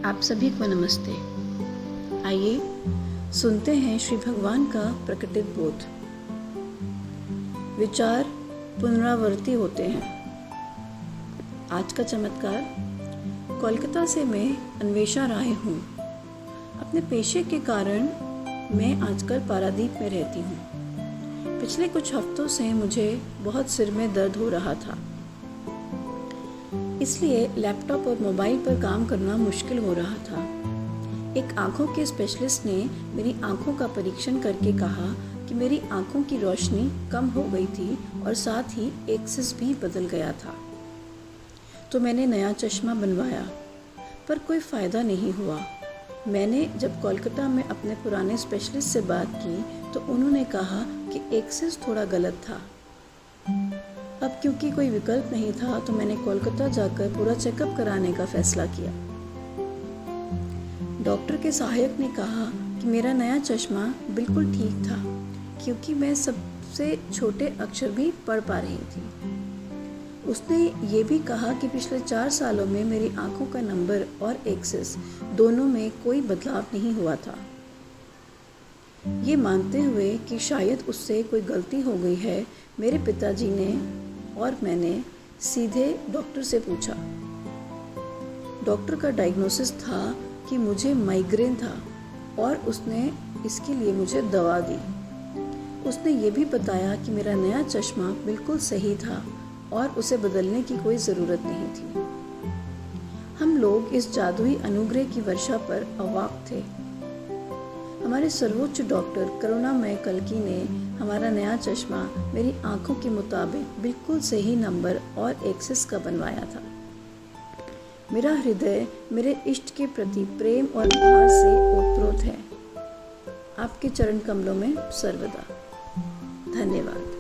आप सभी को नमस्ते। आइए सुनते हैं श्री भगवान का प्रकटित बोध। विचार पुनरावर्ती होते हैं। आज का चमत्कार। कोलकाता से मैं अन्वेषा राय हूँ। अपने पेशे के कारण मैं आजकल पारादीप में रहती हूँ। पिछले कुछ हफ्तों से मुझे बहुत सिर में दर्द हो रहा था, इसलिए लैपटॉप और मोबाइल पर काम करना मुश्किल हो रहा था। एक आंखों के स्पेशलिस्ट ने मेरी आंखों का परीक्षण करके कहा कि मेरी आंखों की रोशनी कम हो गई थी और साथ ही एक्सिस भी बदल गया था। तो मैंने नया चश्मा बनवाया, पर कोई फ़ायदा नहीं हुआ। मैंने जब कोलकाता में अपने पुराने स्पेशलिस्ट से बात की तो उन्होंने कहा कि एक्सिस थोड़ा गलत था। अब क्योंकि कोई विकल्प नहीं था तो मैंने कोलकाता जाकर पूरा चेकअप कराने का फैसला किया। डॉक्टर के सहायक ने कहा कि मेरा नया चश्मा बिल्कुल ठीक था, क्योंकि मैं सबसे छोटे अक्षर भी पढ़ पा रही थी। उसने ये भी कहा कि पिछले 4 सालों में मेरी आंखों का नंबर और एक्सिस दोनों में कोई बदलाव नहीं हुआ था। ये मानते हुए कि शायद उससे कोई गलती हो गई है, मेरे पिताजी ने और मैंने सीधे डॉक्टर से पूछा। डॉक्टर का डायग्नोसिस था कि मुझे माइग्रेन था और उसने इसके लिए मुझे दवा दी। उसने ये भी बताया कि मेरा नया चश्मा बिल्कुल सही था और उसे बदलने की कोई ज़रूरत नहीं थी। हम लोग इस जादुई अनुग्रह की वर्षा पर अवाक थे। हमारे सर्वोच्च डॉक्टर करुणामय कल्की ने हमारा नया चश्मा मेरी आंखों के मुताबिक बिल्कुल सही नंबर और एक्सिस का बनवाया था। मेरा हृदय मेरे इष्ट के प्रति प्रेम और आभार से ओतप्रोत है। आपके चरण कमलों में सर्वदा। धन्यवाद।